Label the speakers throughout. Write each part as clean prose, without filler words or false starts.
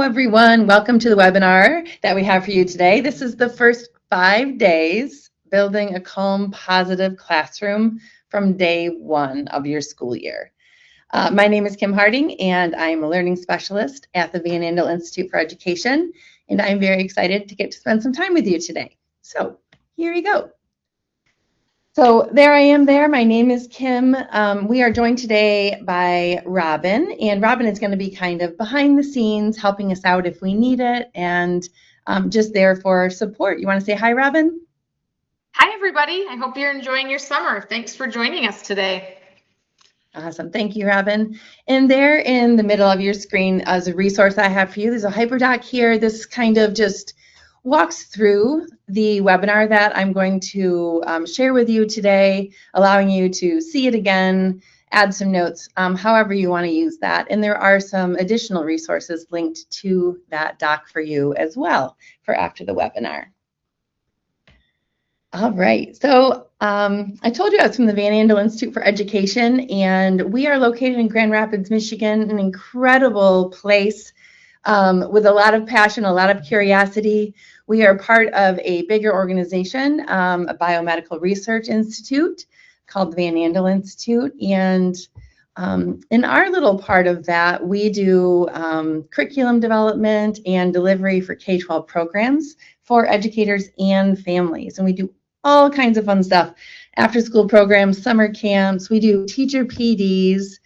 Speaker 1: Hello, everyone. Welcome to the webinar that we have for you today. This is the first 5 days building a calm, positive classroom from day one of your school year. My name is Kim Harding, and I'm a learning specialist at the Van Andel Institute for Education, and I'm very excited to get to spend some time with you today. So here we go. So there I am there. My name is Kim. We are joined today by Robin, and Robin is going to be kind of behind the scenes, helping us out if we need it, and just there for support. You want to say hi, Robin?
Speaker 2: Hi, everybody. I hope you're enjoying your summer. Thanks for joining us today.
Speaker 1: Awesome. Thank you, Robin. And there in the middle of your screen as a resource I have for you, there's a hyperdoc here. This kind of just walks through the webinar that I'm going to share with you today, allowing you to see it again, add some notes, however you want to use that. And there are some additional resources linked to that doc for you as well for after the webinar. All right, so I told you I was from the Van Andel Institute for Education, and we are located in Grand Rapids, Michigan, an incredible place with a lot of passion, a lot of curiosity. We are part of a bigger organization, a biomedical research institute called the Van Andel Institute. And in our little part of that, we do curriculum development and delivery for K-12 programs for educators and families. And we do all kinds of fun stuff, after-school programs, summer camps. We do teacher PDs.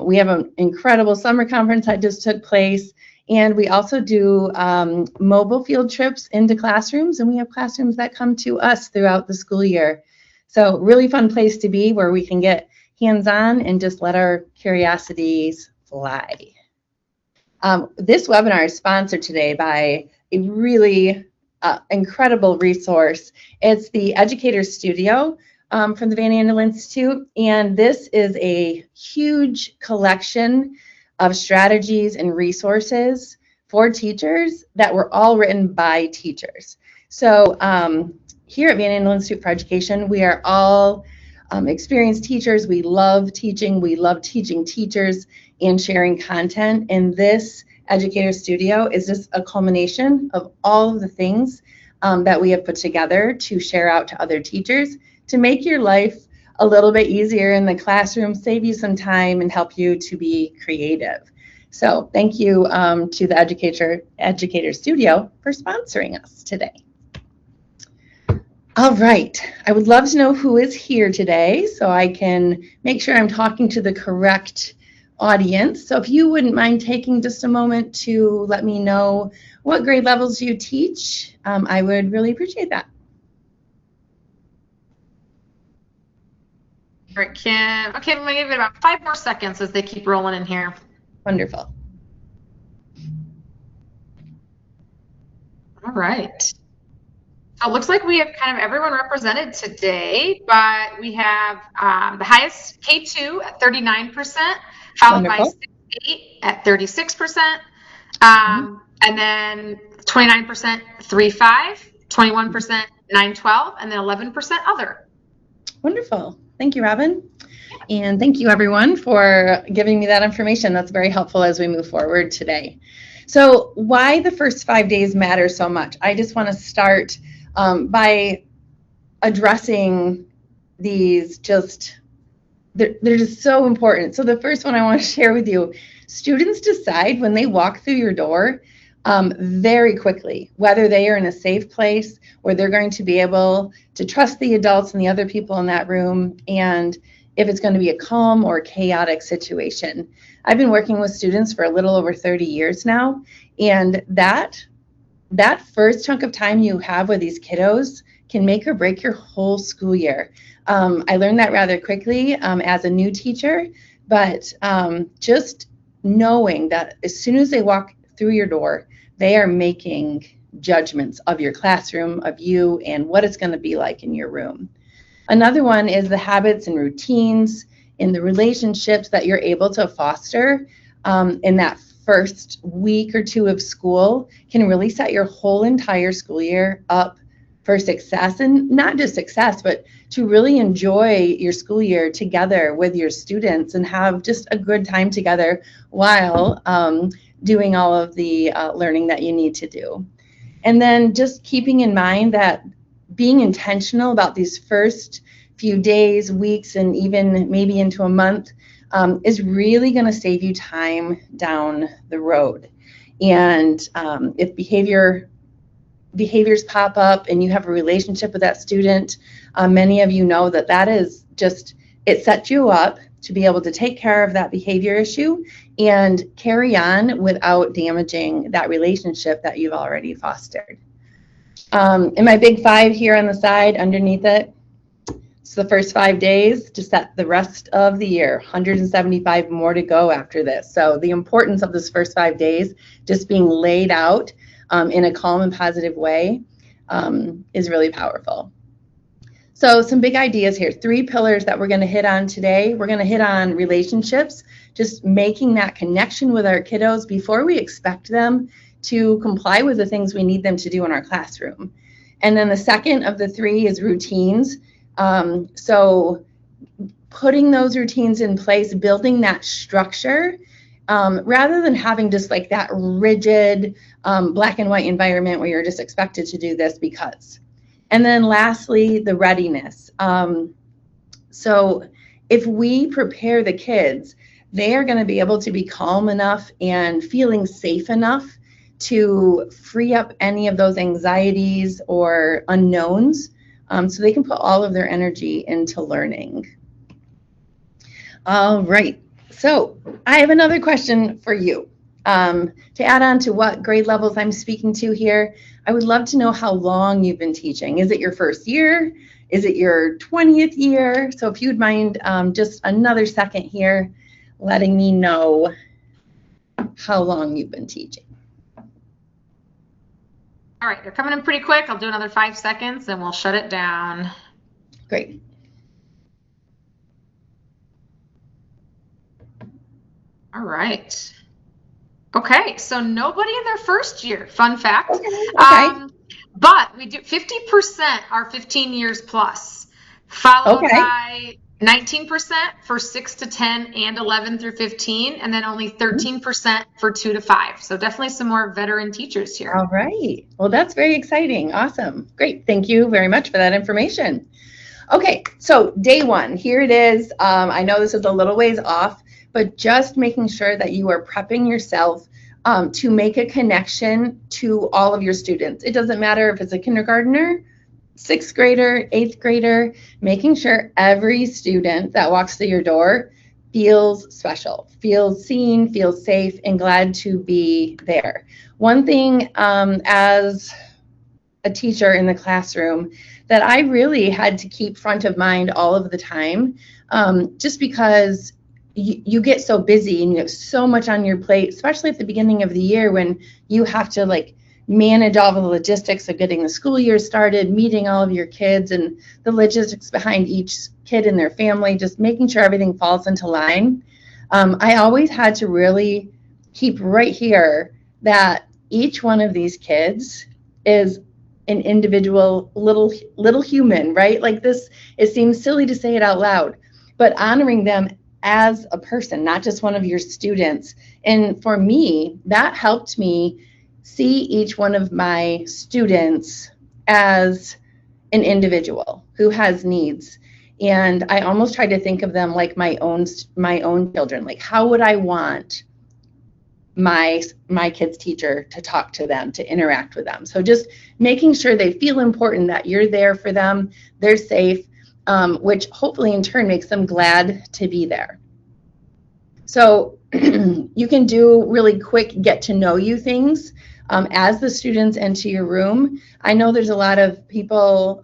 Speaker 1: We have an incredible summer conference that just took place. And we also do mobile field trips into classrooms, and we have classrooms that come to us throughout the school year. So really fun place to be where we can get hands-on and just let our curiosities fly. This webinar is sponsored today by a really incredible resource. It's the Educator Studio from the Van Andel Institute, and this is a huge collection of strategies and resources for teachers that were all written by teachers. So here at Van Andel Institute for Education, we are all experienced teachers. We love teaching. We love teaching teachers and sharing content. And this Educator Studio is just a culmination of all of the things that we have put together to share out to other teachers to make your life a little bit easier in the classroom, save you some time, and help you to be creative. So thank you to the Educator Studio for sponsoring us today. All right, I would love to know who is here today so I can make sure I'm talking to the correct audience. So if you wouldn't mind taking just a moment to let me know what grade levels you teach, I would really appreciate that.
Speaker 2: All right, Kim. Okay, I'm going to give it about 5 more seconds as they keep rolling in here.
Speaker 1: Wonderful.
Speaker 2: All right. So it looks like we have kind of everyone represented today, but we have the highest K2 at 39%, followed by 6-8 at 36%, and then 29% 3-5, 21% 9-12, and then 11% other.
Speaker 1: Wonderful. Thank you, Robin. And thank you, everyone, for giving me that information. That's very helpful as we move forward today. So why the first 5 days matter so much? I just want to start by addressing these they're just so important. So the first one I want to share with you, students decide when they walk through your door very quickly whether they are in a safe place where they're going to be able to trust the adults and the other people in that room, and if it's going to be a calm or chaotic situation. I've been working with students for a little over 30 years now, and that first chunk of time you have with these kiddos can make or break your whole school year. I learned that rather quickly as a new teacher, but just knowing that as soon as they walk through your door, they are making judgments of your classroom, of you, and what it's going to be like in your room. Another one is the habits and routines in the relationships that you're able to foster in that first week or two of school can really set your whole entire school year up for success, and not just success, but to really enjoy your school year together with your students and have just a good time together while doing all of the learning that you need to do. And then just keeping in mind that being intentional about these first few days, weeks, and even maybe into a month is really going to save you time down the road. And if behaviors pop up and you have a relationship with that student, many of you know that is just, it sets you up to be able to take care of that behavior issue and carry on without damaging that relationship that you've already fostered. And my big 5 here on the side underneath it, it's the first 5 days to set the rest of the year, 175 more to go after this. So the importance of this first 5 days just being laid out in a calm and positive way is really powerful. So some big ideas here, 3 pillars that we're going to hit on today. We're going to hit on relationships, just making that connection with our kiddos before we expect them to comply with the things we need them to do in our classroom. And then the second of the 3 is routines. So putting those routines in place, building that structure, rather than having just like that rigid black and white environment where you're just expected to do this because. And then lastly, the readiness. So if we prepare the kids, they are going to be able to be calm enough and feeling safe enough to free up any of those anxieties or unknowns, so they can put all of their energy into learning. All right, so I have another question for you. To add on to what grade levels I'm speaking to here, I would love to know how long you've been teaching. Is it your first year? Is it your 20th year? So if you'd mind just another second here, letting me know how long you've been teaching.
Speaker 2: All right, they're coming in pretty quick. I'll do another 5 seconds and we'll shut it down.
Speaker 1: Great.
Speaker 2: All right. Okay, so nobody in their first year, fun fact.
Speaker 1: Okay.
Speaker 2: But we do 50% are 15 years plus, followed by 19% for 6 to 10 and 11 through 15, and then only 13% for 2 to 5. So definitely some more veteran teachers here.
Speaker 1: All right. Well, that's very exciting. Awesome. Great. Thank you very much for that information. Okay, so day 1, here it is. I know this is a little ways off, but just making sure that you are prepping yourself to make a connection to all of your students. It doesn't matter if it's a kindergartner, 6th grader, 8th grader, making sure every student that walks through your door feels special, feels seen, feels safe, and glad to be there. One thing as a teacher in the classroom that I really had to keep front of mind all of the time, just because you get so busy and you have so much on your plate, especially at the beginning of the year when you have to like manage all the logistics of getting the school year started, meeting all of your kids and the logistics behind each kid and their family, just making sure everything falls into line. I always had to really keep right here that each one of these kids is an individual little human, right? Like this, it seems silly to say it out loud, but honoring them as a person, not just one of your students. And for me, that helped me see each one of my students as an individual who has needs. And I almost tried to think of them like my own children. Like, how would I want my kids' teacher to talk to them, to interact with them? So just making sure they feel important, that you're there for them, they're safe, which hopefully in turn makes them glad to be there. So you can do really quick get to know you things as the students enter your room. I know there's a lot of people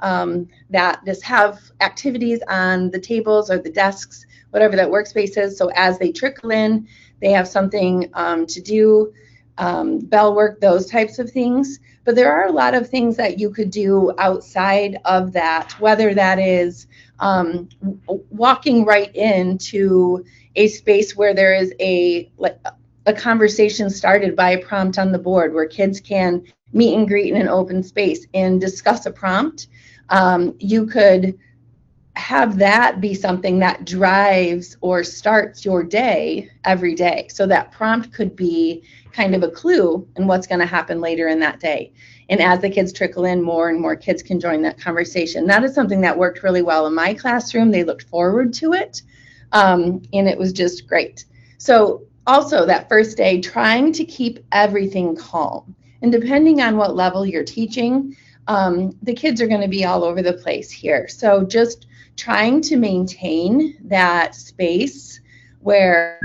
Speaker 1: that just have activities on the tables or the desks, whatever that workspace is. So as they trickle in, they have something to do, bell work, those types of things. But there are a lot of things that you could do outside of that, whether that is walking right into a space where there is a conversation started by a prompt on the board where kids can meet and greet in an open space and discuss a prompt. You could have that be something that drives or starts your day every day. So that prompt could be kind of a clue in what's going to happen later in that day. And as the kids trickle in, more and more kids can join that conversation. That is something that worked really well in my classroom. They looked forward to it, and it was just great. So also that first day, trying to keep everything calm. And depending on what level you're teaching, the kids are going to be all over the place here. So just trying to maintain that space where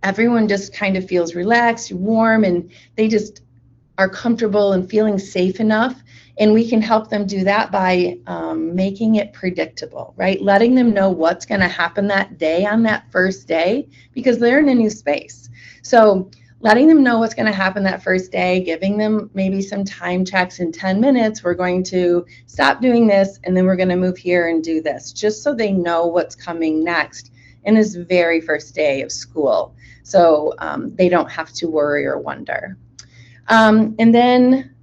Speaker 1: everyone just kind of feels relaxed, warm, and they just are comfortable and feeling safe enough. And we can help them do that by making it predictable, right? Letting them know what's going to happen that day on that first day, because they're in a new space. So letting them know what's going to happen that first day, giving them maybe some time checks. In 10 minutes, we're going to stop doing this, and then we're going to move here and do this, just so they know what's coming next in this very first day of school. So they don't have to worry or wonder. And then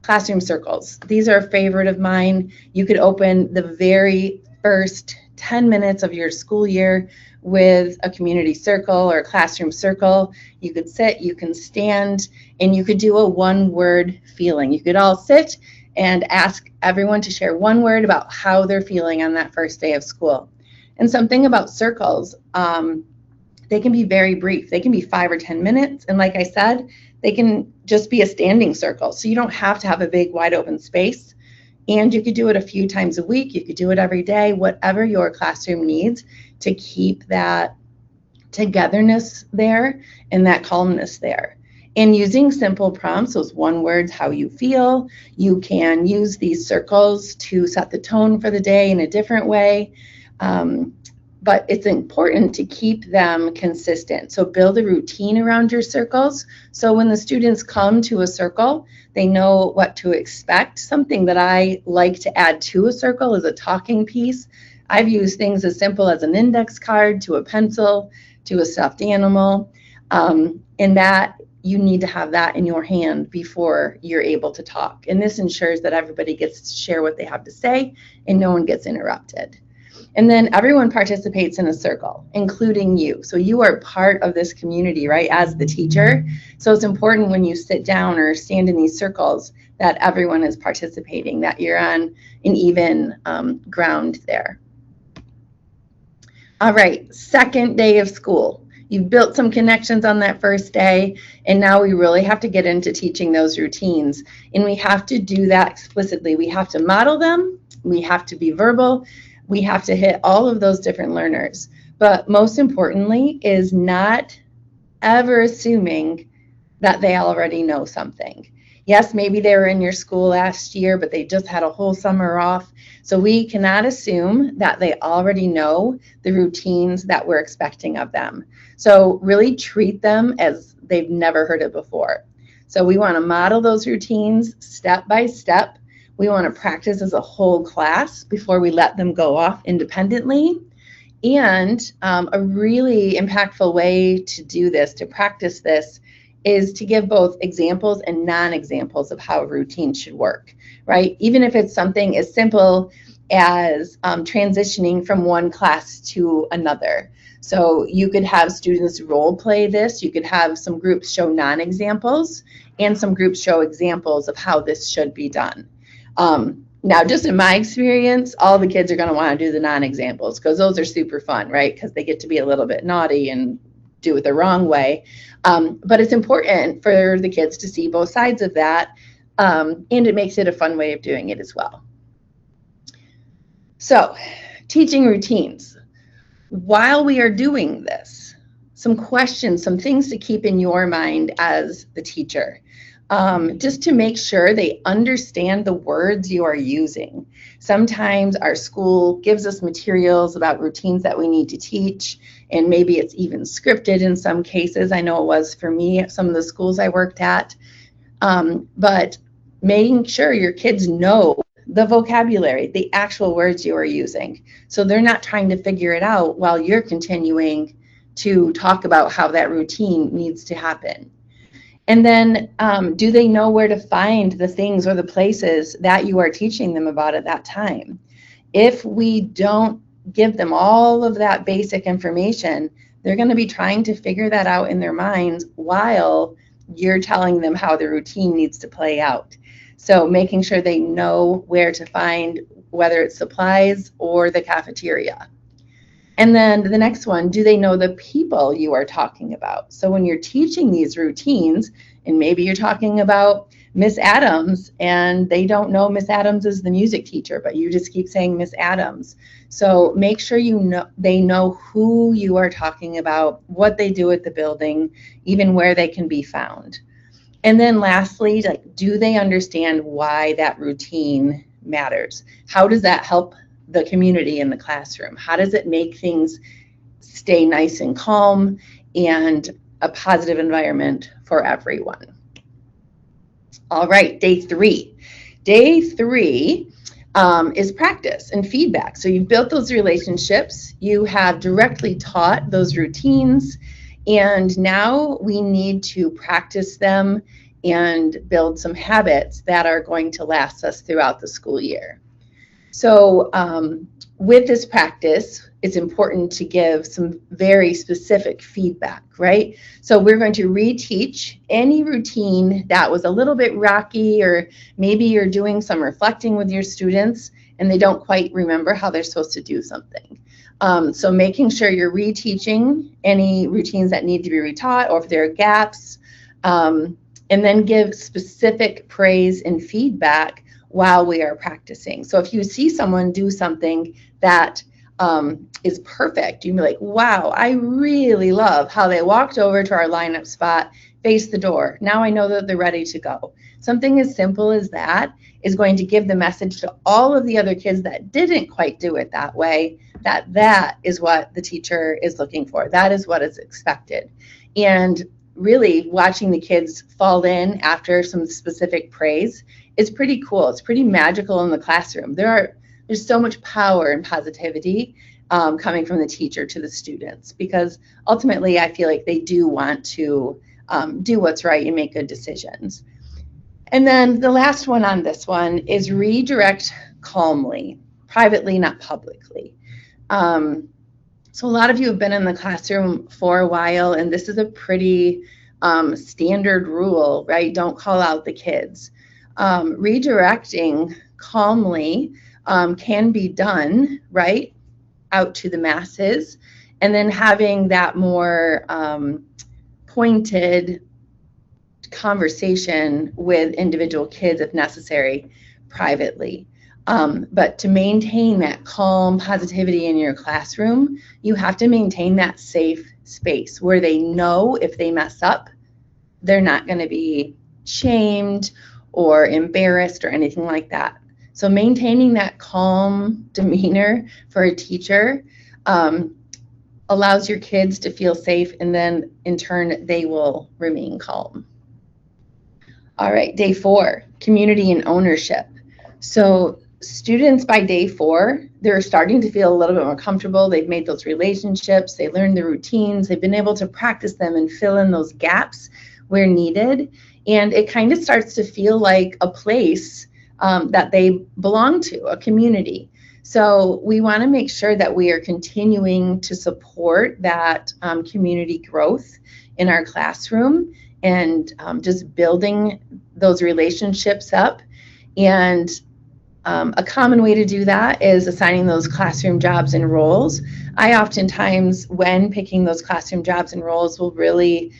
Speaker 1: classroom circles. These are a favorite of mine. You could open the very first 10 minutes of your school year with a community circle or a classroom circle. You could sit, you can stand, and you could do a one-word feeling. You could all sit and ask everyone to share one word about how they're feeling on that first day of school. And something about circles, they can be very brief. They can be 5 or 10 minutes. And like I said, they can just be a standing circle. So you don't have to have a big wide open space. And you could do it a few times a week. You could do it every day, whatever your classroom needs to keep that togetherness there and that calmness there. And using simple prompts, those one words, how you feel, you can use these circles to set the tone for the day in a different way. But it's important to keep them consistent. So build a routine around your circles. So when the students come to a circle, they know what to expect. Something that I like to add to a circle is a talking piece. I've used things as simple as an index card to a pencil to a stuffed animal. And that you need to have that in your hand before you're able to talk. And this ensures that everybody gets to share what they have to say and no one gets interrupted. And then everyone participates in a circle, including you. So you are part of this community, right, as the teacher. So it's important when you sit down or stand in these circles that everyone is participating, that you're on an even ground there. All right, second day of school. You've built some connections on that first day, and now we really have to get into teaching those routines. And we have to do that explicitly. We have to model them. We have to be verbal. We have to hit all of those different learners. But most importantly is not ever assuming that they already know something. Yes, maybe they were in your school last year, but they just had a whole summer off. So we cannot assume that they already know the routines that we're expecting of them. So really treat them as they've never heard it before. So we want to model those routines step by step. We want to practice as a whole class before we let them go off independently. And a really impactful way to do this, to practice this, is to give both examples and non-examples of how a routine should work, right? Even if it's something as simple as transitioning from one class to another. So you could have students role play this. You could have some groups show non-examples and some groups show examples of how this should be done. Now, just in my experience, all the kids are going to want to do the non-examples because those are super fun, right? Because they get to be a little bit naughty and do it the wrong way. But it's important for the kids to see both sides of that, and it makes it a fun way of doing it as well. So, teaching routines. While we are doing this, some questions, some things to keep in your mind as the teacher. Just to make sure they understand the words you are using. Sometimes our school gives us materials about routines that we need to teach, and maybe it's even scripted in some cases. I know it was for me at some of the schools I worked at. But making sure your kids know the vocabulary, the actual words you are using, so they're not trying to figure it out while you're continuing to talk about how that routine needs to happen. And then do they know where to find the things or the places that you are teaching them about at that time? If we don't give them all of that basic information, they're going to be trying to figure that out in their minds while you're telling them how the routine needs to play out. So making sure they know where to find, whether it's supplies or the cafeteria. And then the next one, do they know the people you are talking about? So when you're teaching these routines, and maybe you're talking about Miss Adams, and they don't know Miss Adams is the music teacher, but you just keep saying Miss Adams. So make sure they know who you are talking about, what they do at the building, even where they can be found. And then lastly, like, do they understand why that routine matters? How does that help the community in the classroom? How does it make things stay nice and calm and a positive environment for everyone? All right, day 3. Day 3 is practice and feedback. So you've built those relationships, you have directly taught those routines, and now we need to practice them and build some habits that are going to last us throughout the school year. So with this practice, it's important to give some very specific feedback, right? So we're going to reteach any routine that was a little bit rocky, or maybe you're doing some reflecting with your students and they don't quite remember how they're supposed to do something. So making sure you're reteaching any routines that need to be retaught, or if there are gaps, and then give specific praise and feedback while we are practicing. So if you see someone do something that is perfect, you can be like, wow, I really love how they walked over to our lineup spot, faced the door. Now I know that they're ready to go. Something as simple as that is going to give the message to all of the other kids that didn't quite do it that way, that is what the teacher is looking for. That is what is expected. And really watching the kids fall in after some specific praise is pretty cool. It's pretty magical in the classroom. There's so much power and positivity coming from the teacher to the students, because ultimately I feel like they do want to do what's right and make good decisions. And then the last one on this one is redirect calmly, privately, not publicly. So a lot of you have been in the classroom for a while, and this is a pretty standard rule, right? Don't call out the kids. Redirecting calmly can be done, right, out to the masses, and then having that more pointed conversation with individual kids, if necessary, privately. But to maintain that calm positivity in your classroom, you have to maintain that safe space where they know if they mess up, they're not going to be shamed or embarrassed or anything like that. So maintaining that calm demeanor for a teacher allows your kids to feel safe, and then in turn they will remain calm. All right, day 4, community and ownership. So students by day 4, they're starting to feel a little bit more comfortable. They've made those relationships, they learned the routines, they've been able to practice them and fill in those gaps where needed. And it kind of starts to feel like a place that they belong to, a community. So we want to make sure that we are continuing to support that community growth in our classroom, and just building those relationships up. And a common way to do that is assigning those classroom jobs and roles. I oftentimes, when picking those classroom jobs and roles, will really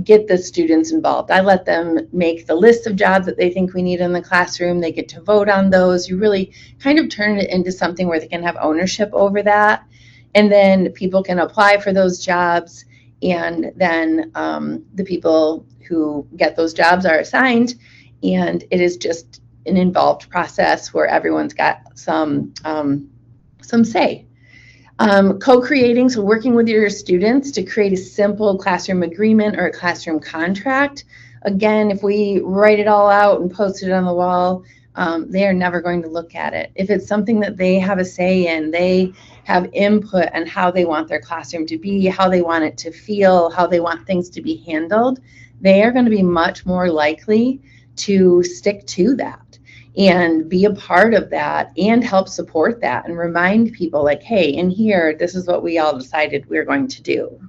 Speaker 1: get the students involved. I let them make the list of jobs that they think we need in the classroom. They get to vote on those. You really kind of turn it into something where they can have ownership over that. And then people can apply for those jobs. And then the people who get those jobs are assigned. And it is just an involved process where everyone's got some say. Co-creating, so working with your students to create a simple classroom agreement or a classroom contract. Again, if we write it all out and post it on the wall, they are never going to look at it. If it's something that they have a say in, they have input on how they want their classroom to be, how they want it to feel, how they want things to be handled, they are going to be much more likely to stick to that and be a part of that and help support that and remind people like, hey, in here, this is what we all decided we're going to do.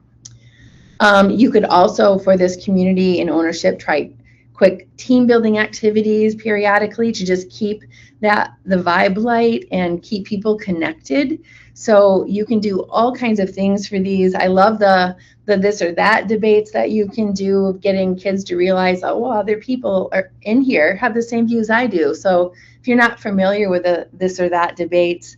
Speaker 1: You could also, for this community and ownership, try quick team building activities periodically to just keep the vibe light and keep people connected. So you can do all kinds of things for these. I love the this or that debates that you can do of getting kids to realize, oh, well, other people are in here have the same views I do. So if you're not familiar with the this or that debates,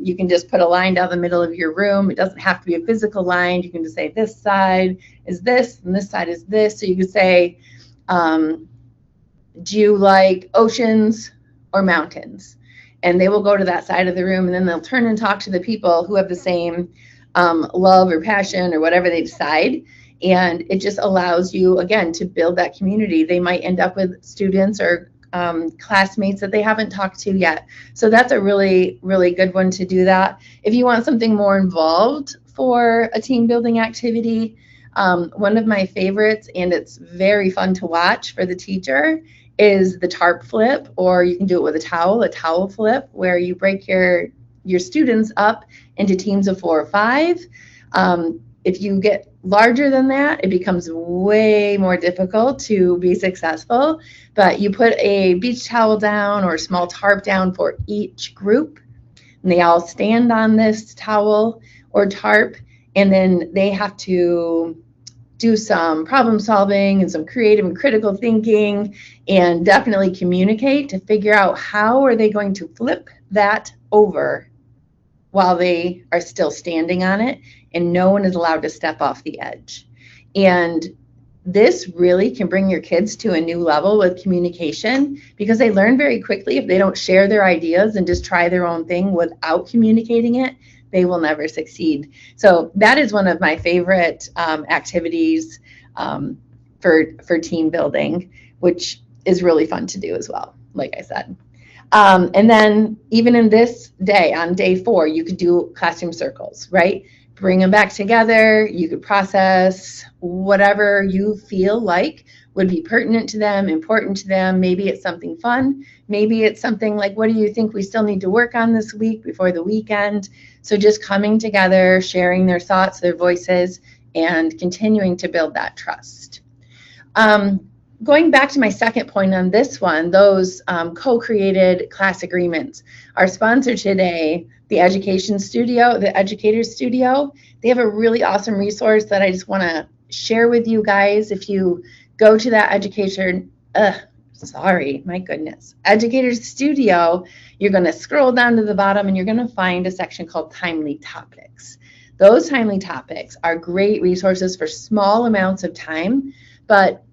Speaker 1: you can just put a line down the middle of your room. It doesn't have to be a physical line. You can just say this side is this and this side is this. So you could say, do you like oceans or mountains? And they will go to that side of the room, and then they'll turn and talk to the people who have the same love or passion or whatever they decide. And it just allows you, again, to build that community. They might end up with students or classmates that they haven't talked to yet. So that's a really, really good one to do that. If you want something more involved for a team building activity, one of my favorites, and it's very fun to watch for the teacher, is the tarp flip, or you can do it with a towel flip, where you break your students up into teams of 4 or 5. If you get larger than that, it becomes way more difficult to be successful. But you put a beach towel down or a small tarp down for each group, and they all stand on this towel or tarp, and then they have to do some problem solving and some creative and critical thinking, and definitely communicate to figure out how are they going to flip that over while they are still standing on it, and no one is allowed to step off the edge. And this really can bring your kids to a new level with communication, because they learn very quickly if they don't share their ideas and just try their own thing without communicating it, they will never succeed. So that is one of my favorite activities for team building, which is really fun to do as well, like I said. And then even in this day, on day 4, you could do classroom circles, right? Bring them back together. You could process whatever you feel like would be pertinent to them, important to them. Maybe it's something fun. Maybe it's something like, what do you think we still need to work on this week before the weekend? So just coming together, sharing their thoughts, their voices, and continuing to build that trust. Going back to my second point on this one, those co-created class agreements. Our sponsor today, the Educators Studio, they have a really awesome resource that I just want to share with you guys. If you go to that Educators Studio, you're going to scroll down to the bottom and you're going to find a section called Timely Topics. Those timely topics are great resources for small amounts of time, but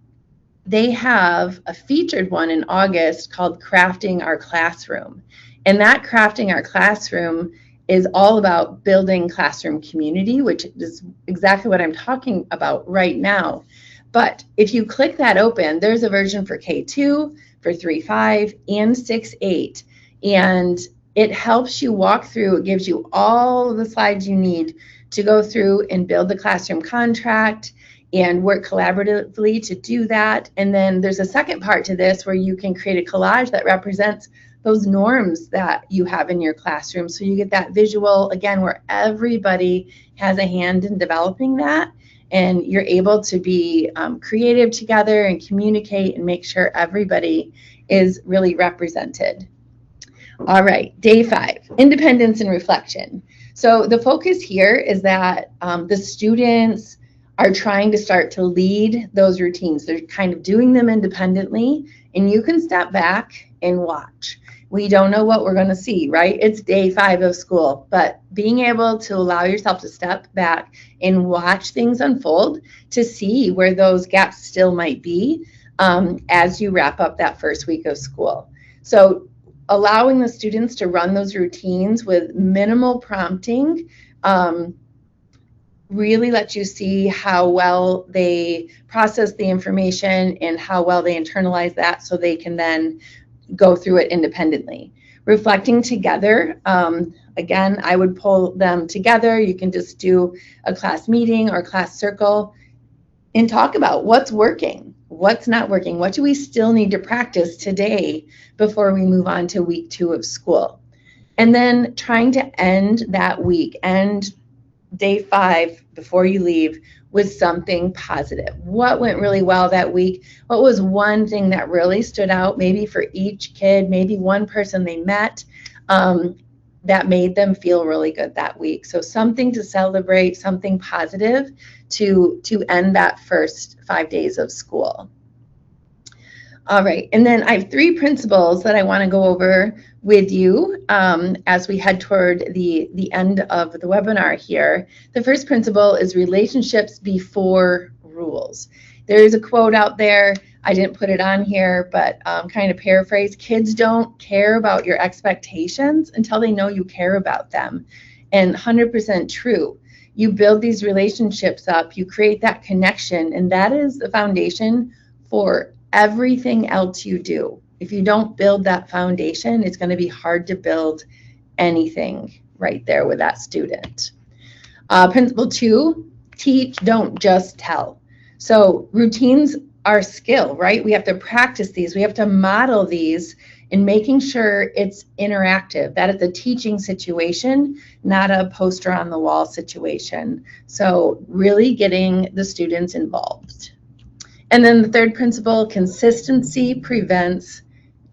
Speaker 1: they have a featured one in August called Crafting Our Classroom. And that Crafting Our Classroom is all about building classroom community, which is exactly what I'm talking about right now. But if you click that open, there's a version for K2, for 3.5, and 6.8. And it helps you walk through, it gives you all the slides you need to go through and build the classroom contract and work collaboratively to do that. And then there's a second part to this where you can create a collage that represents those norms that you have in your classroom. So you get that visual, again, where everybody has a hand in developing that, and you're able to be creative together and communicate and make sure everybody is really represented. All right, day 5, independence and reflection. So the focus here is that the students are trying to start to lead those routines. They're kind of doing them independently, and you can step back and watch. We don't know what we're going to see, right? It's day 5 of school, but being able to allow yourself to step back and watch things unfold to see where those gaps still might be as you wrap up that first week of school. So allowing the students to run those routines with minimal prompting really lets you see how well they process the information and how well they internalize that, so they can then go through it independently. reflecting together. Again, I would pull them together. You can just do a class meeting or class circle and talk about what's working, what's not working, what do we still need to practice today before we move on to week 2 of school. And then trying to end that week, end day 5 before you leave with something positive. What went really well that week? What was one thing that really stood out, maybe for each kid, maybe one person they met, that made them feel really good that week. So something to celebrate, something positive to end that first 5 days of school. All right, and then I have 3 principles that I want to go over with you as we head toward the end of the webinar here. The first principle is relationships before rules. There is a quote out there, I didn't put it on here, but kind of paraphrase, kids don't care about your expectations until they know you care about them. And 100% true. You build these relationships up, you create that connection, and that is the foundation for everything else you do. If you don't build that foundation, it's going to be hard to build anything right there with that student. Principle 2, teach, don't just tell. So routines are skill, right? We have to practice these. We have to model these and making sure it's interactive, that it's a teaching situation, not a poster on the wall situation. So really getting the students involved. And then the third principle, consistency prevents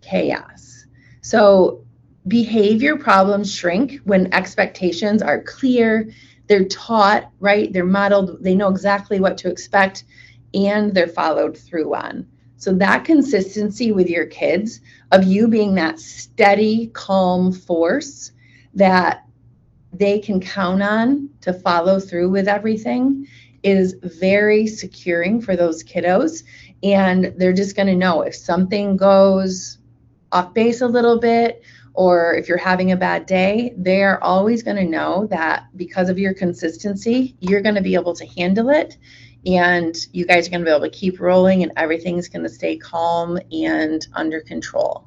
Speaker 1: chaos. So behavior problems shrink when expectations are clear, they're taught, right? They're modeled, they know exactly what to expect, and they're followed through on. So that consistency with your kids of you being that steady, calm force that they can count on to follow through with everything is very securing for those kiddos. And they're just going to know if something goes off base a little bit, or if you're having a bad day, they're always going to know that because of your consistency, you're going to be able to handle it. And you guys are going to be able to keep rolling and everything's going to stay calm and under control.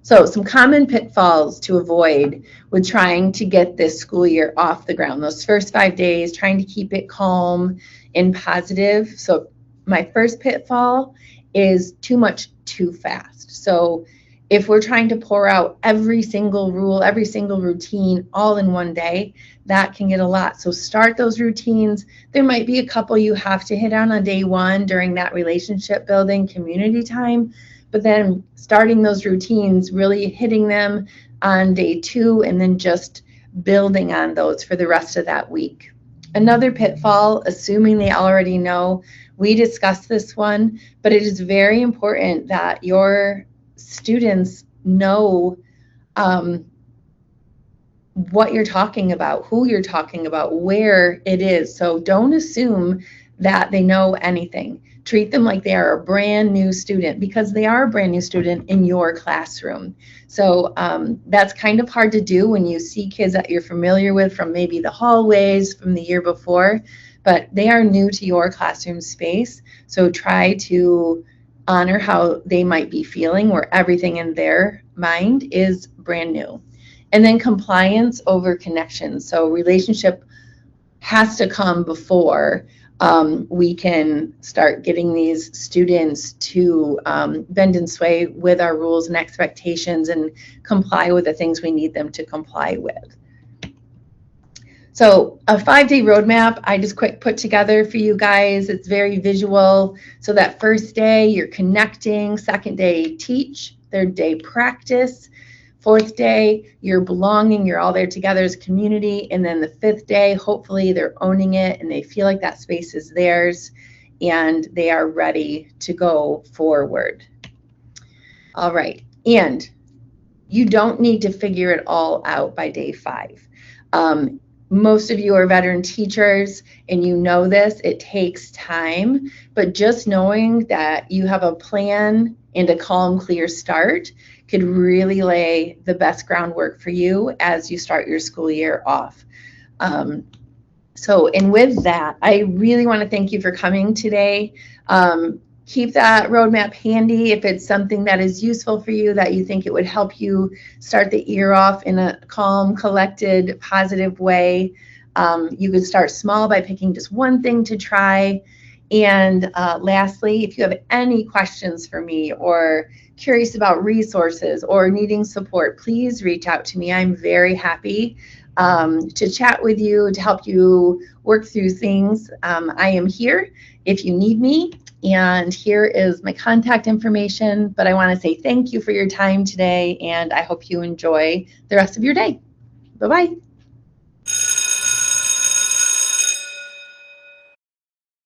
Speaker 1: So some common pitfalls to avoid with trying to get this school year off the ground. Those first 5 days, trying to keep it calm and positive. So my first pitfall is too much too fast. So if we're trying to pour out every single rule, every single routine all in one day, that can get a lot. So start those routines. There might be a couple you have to hit on day 1 during that relationship building community time, but then starting those routines, really hitting them on day 2, and then just building on those for the rest of that week. Another pitfall, assuming they already know, we discussed this one, but it is very important that your students know what you're talking about, who you're talking about, where it is. So don't assume that they know anything. Treat them like they are a brand new student, because they are a brand new student in your classroom. So that's kind of hard to do when you see kids that you're familiar with from maybe the hallways from the year before, but they are new to your classroom space. So try to honor how they might be feeling, where everything in their mind is brand new. And then compliance over connection. So relationship has to come before we can start getting these students to bend and sway with our rules and expectations and comply with the things we need them to comply with. So a 5-day roadmap, I just quick put together for you guys. It's very visual. So that first day, you're connecting. Second day, teach. Third day, practice. Fourth day, you're belonging. You're all there together as a community. And then the 5th day, hopefully they're owning it and they feel like that space is theirs and they are ready to go forward. All right. And you don't need to figure it all out by day 5. Most of you are veteran teachers and you know this, it takes time, but just knowing that you have a plan and a calm, clear start could really lay the best groundwork for you as you start your school year off. And with that, I really want to thank you for coming today. keep that roadmap handy if it's something that is useful for you, that you think it would help you start the year off in a calm, collected, positive way. You could start small by picking just one thing to try. And lastly, if you have any questions for me or curious about resources or needing support, please reach out to me. I'm very happy to chat with you, to help you work through things. I am here if you need me. And here is my contact information. But I want to say thank you for your time today, and I hope you enjoy the rest of your day. Bye-bye.